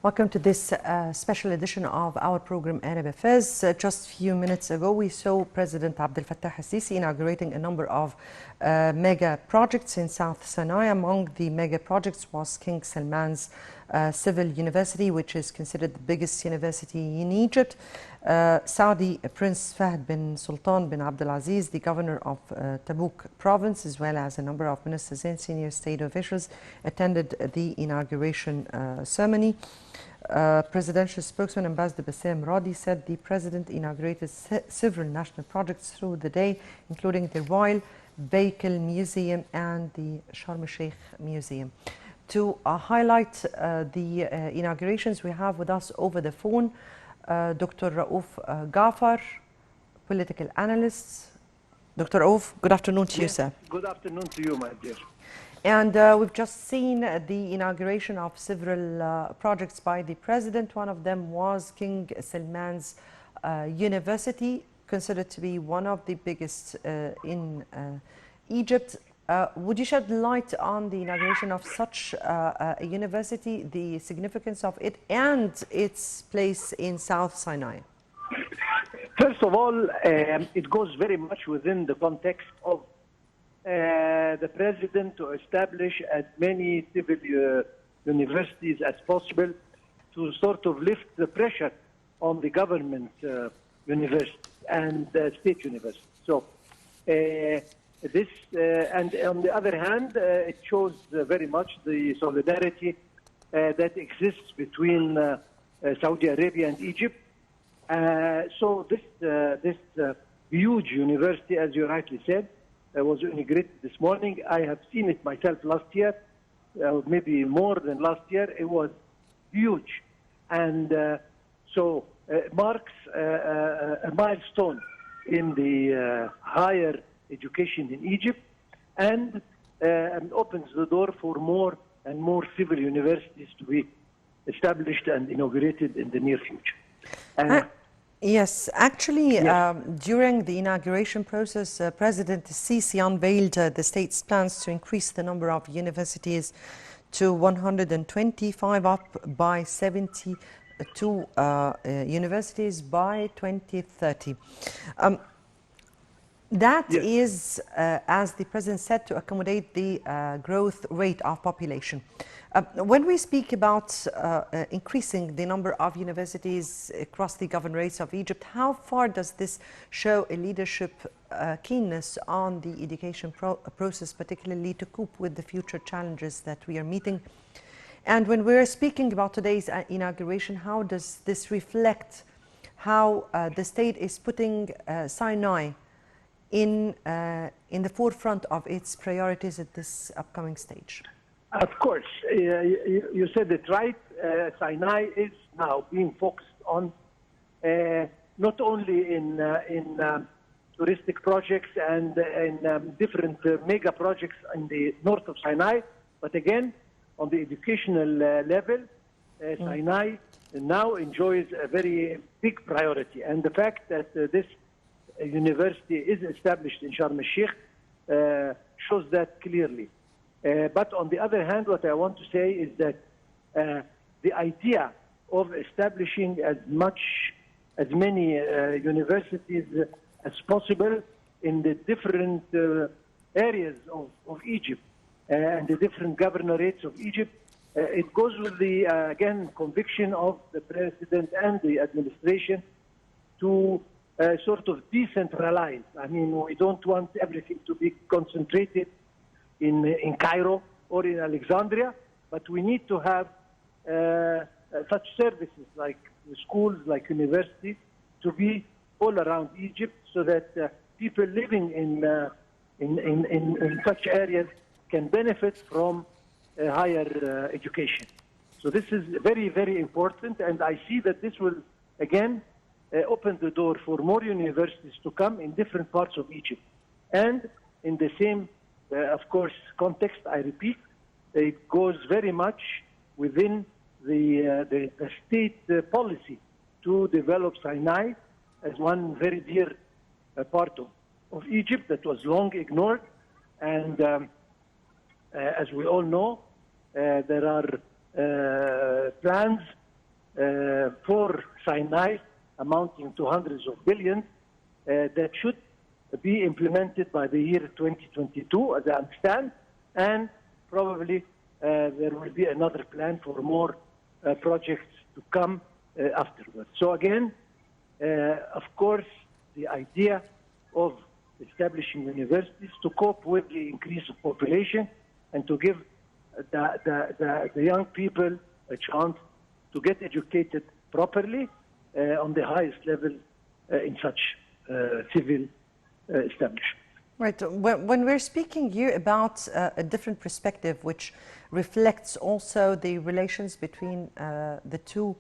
Welcome to this special edition of our program Arab Affairs. Just a few minutes ago, we saw President Abdel Fattah al-Sisi inaugurating a number of mega projects in South Sinai. Among the mega projects was King Salman's Civil University, which is considered the biggest university in Egypt. Saudi Prince Fahd bin Sultan bin Abdulaziz, the governor of Tabuk province, as well as a number of ministers and senior state officials, attended the inauguration ceremony. Presidential spokesman Ambassador Bassem Radi said the president inaugurated several national projects through the day, including the Royal Vehicle Museum and the Sharm el-Sheikh Museum. To highlight the inaugurations, we have with us over the phone Dr. Raouf Ghaffar, political analyst. Dr. Raouf, good afternoon to you, sir. Good afternoon to you, my dear. And we've just seen the inauguration of several projects by the president. One of them was King Salman's University, considered to be one of the biggest in Egypt. Would you shed light on the inauguration of such a university, the significance of it, and its place in South Sinai? First of all, it goes very much within the context of the president to establish as many civil universities as possible to sort of lift the pressure on the government universities and state universities. So this, and on the other hand, it shows very much the solidarity that exists between Saudi Arabia and Egypt. So this huge university, as you rightly said, was inaugurated this morning. I have seen it myself last year, maybe more than last year. It was huge, and so marks a milestone in the higher education in Egypt, and opens the door for more and more civil universities to be established and inaugurated in the near future. Yes, actually, yes. During the inauguration process, President Sisi unveiled the state's plans to increase the number of universities to 125, up by 72 universities by 2030. That yes. is, as the president said, to accommodate the growth rate of population. When we speak about increasing the number of universities across the governorates of Egypt, how far does this show a leadership keenness on the education process, particularly to cope with the future challenges that we are meeting? And when we're speaking about today's inauguration, how does this reflect how the state is putting Sinai in the forefront of its priorities at this upcoming stage? Of course, you said it right. Sinai is now being focused on not only in touristic projects and in different mega projects in the north of Sinai, but again, on the educational level, Sinai now enjoys a very big priority. And the fact that this university is established in Sharm el-Sheikh shows that clearly. But on the other hand, what I want to say is that the idea of establishing as many universities as possible in the different areas of Egypt and the different governorates of Egypt, it goes with the, again, conviction of the president and the administration to sort of decentralize. I mean, we don't want everything to be concentrated in Cairo or in Alexandria, but we need to have such services like schools, like universities, to be all around Egypt, so that people living in such areas can benefit from higher education. So this is very, very important, and I see that this will, again, open the door for more universities to come in different parts of Egypt. And in the same of course, context, I repeat, it goes very much within the state policy to develop Sinai as one very dear part of Egypt that was long ignored. And as we all know, there are plans for Sinai, amounting to hundreds of billions, that should be implemented by the year 2022, as I understand, and probably there will be another plan for more projects to come afterwards. So again, of course, the idea of establishing universities to cope with the increase of population and to give the young people a chance to get educated properly on the highest level in such civil establishment. Right. When we're speaking here about a different perspective, which reflects also the relations between the two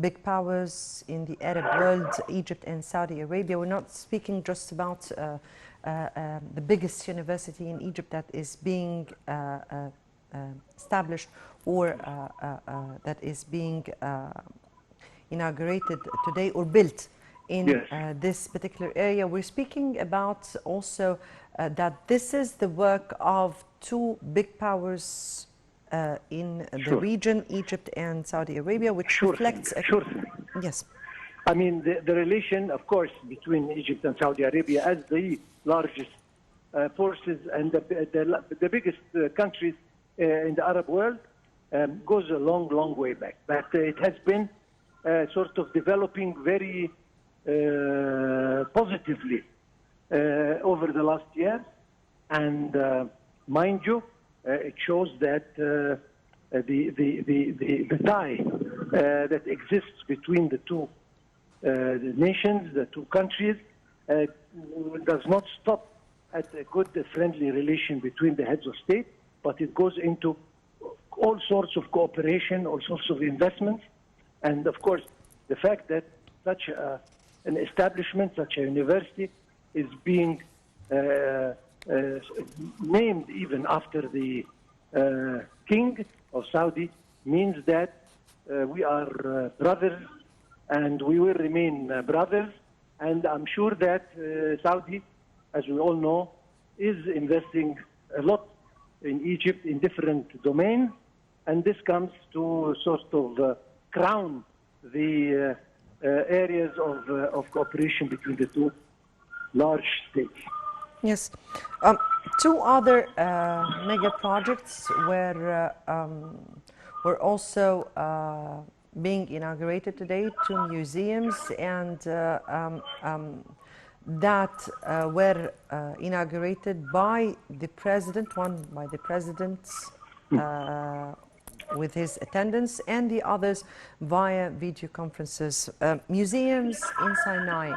big powers in the Arab world, Egypt and Saudi Arabia, we're not speaking just about the biggest university in Egypt that is being established or that is being inaugurated today or built in this particular area. We're speaking about also that this is the work of two big powers in the region, Egypt and Saudi Arabia, which reflects... Yes. I mean, the relation, of course, between Egypt and Saudi Arabia as the largest forces and the biggest countries in the Arab world goes a long, long way back. But it has been sort of developing very positively over the last year. And mind you, it shows that the tie that exists between the two the nations, the two countries, does not stop at a good, friendly relation between the heads of state, but it goes into all sorts of cooperation, all sorts of investments. And of course, the fact that such an establishment, such a university, is being named even after the king of Saudi means that we are brothers and we will remain brothers. And I'm sure that Saudi, as we all know, is investing a lot in Egypt in different domains. And this comes to sort of crown the areas of cooperation between the two large states. Yes. Two other mega projects were also being inaugurated today, two museums, and that were inaugurated by the president, one by the president with his attendance, and the others via video conferences. Museums in Sinai.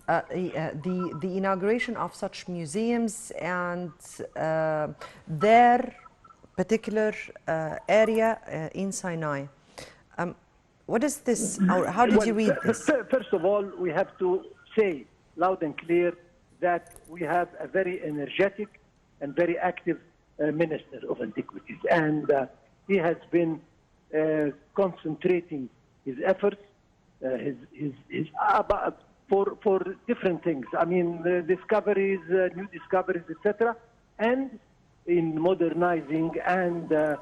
The inauguration of such museums and their particular area in Sinai. What is this, or how did you read this? First of all, we have to say loud and clear that we have a very energetic and very active Minister of Antiquities. And he has been concentrating his efforts, for different things. I mean, discoveries, new discoveries, etc., and in modernizing and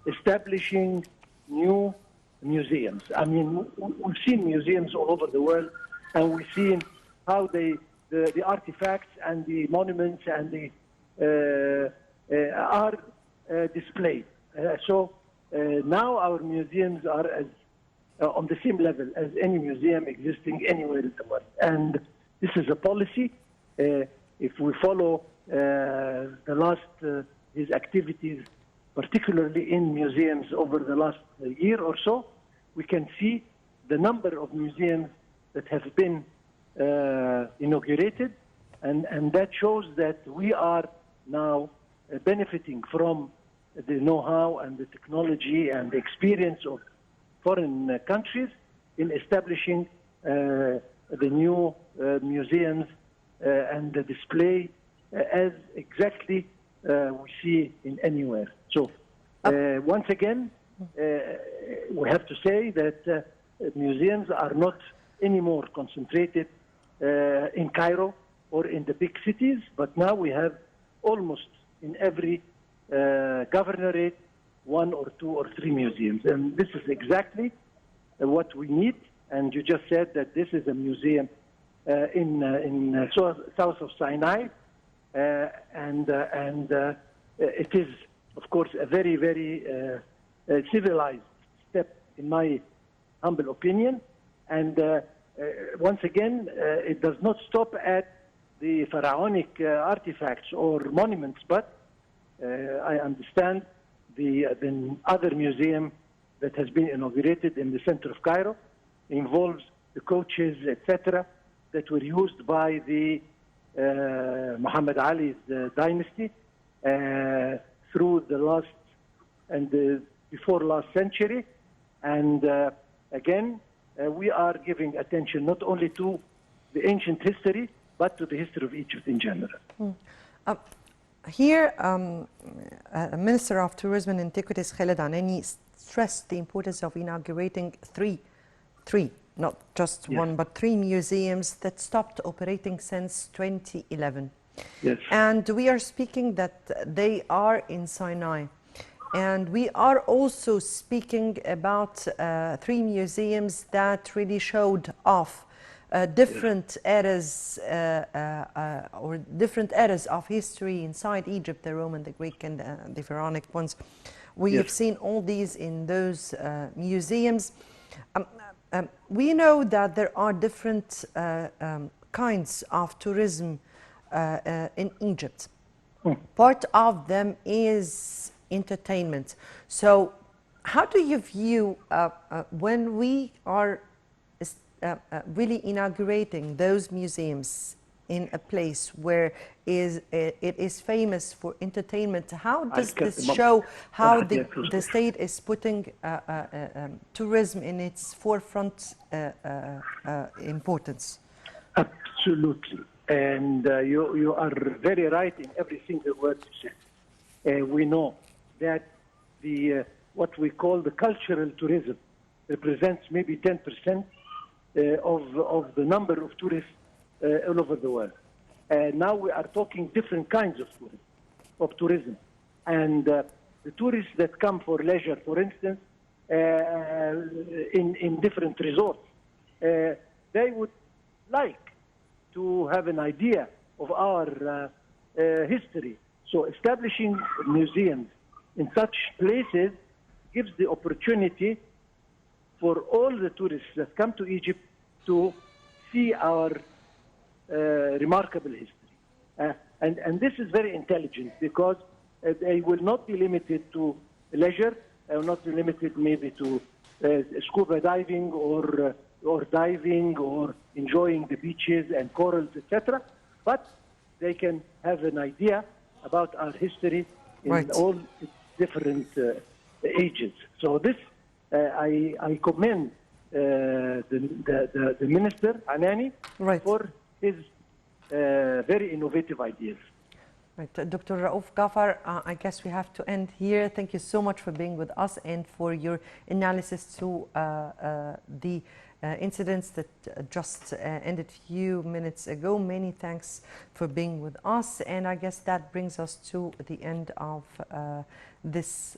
establishing new museums. I mean, we've seen museums all over the world, and we've seen how the artifacts and the monuments and the are displayed. So now our museums are as on the same level as any museum existing anywhere in the world. And this is a policy. If we follow his activities, particularly in museums over the last year or so, we can see the number of museums that have been inaugurated, and that shows that we are now benefiting from the know-how and the technology and the experience of foreign countries in establishing the new museums and the display as exactly we see in anywhere. So once again, we have to say that museums are not anymore concentrated in Cairo or in the big cities, but now we have almost in every governorate one or two or three museums. And this is exactly what we need. And you just said that this is a museum in south of Sinai, and it is, of course, a very, very civilized step, in my humble opinion. And once again, it does not stop at the pharaonic artifacts or monuments, but I understand the other museum that has been inaugurated in the center of Cairo involves the coaches, etc., that were used by the Muhammad Ali's dynasty through the last and the before last century. And again, we are giving attention not only to the ancient history, but to the history of Egypt in general. Here, Minister of Tourism and Antiquities Khaled Anani stressed the importance of inaugurating three, not just one, but three museums that stopped operating since 2011. Yes. And we are speaking that they are in Sinai. And we are also speaking about three museums that really showed off different eras or different eras of history inside Egypt, the Roman, the Greek, and the Pharaonic ones. We have seen all these in those museums. We know that there are different kinds of tourism in Egypt. Part of them is entertainment. So how do you view when we are really inaugurating those museums in a place where it is famous for entertainment? How does this show how the state is putting tourism in its forefront importance? Absolutely. And you are very right in every single word you said. We know that the what we call the cultural tourism represents maybe 10% of the number of tourists all over the world. Now we are talking different kinds of tourism. And the tourists that come for leisure, for instance, in different resorts, they would like to have an idea of our history. So establishing museums in such places gives the opportunity for all the tourists that come to Egypt to see our remarkable history. And this is very intelligent because they will not be limited to leisure, they will not be limited maybe to scuba diving or diving or enjoying the beaches and corals, etc. But they can have an idea about our history in all its different ages. So this, I commend the Minister, Anani, for his very innovative ideas. Right. Dr. Raouf Ghaffar, I guess we have to end here. Thank you so much for being with us and for your analysis to the incidents that just ended a few minutes ago. Many thanks for being with us. And I guess that brings us to the end of this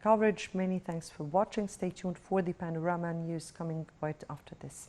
coverage. Many thanks for watching. Stay tuned for the Panorama News coming right after this.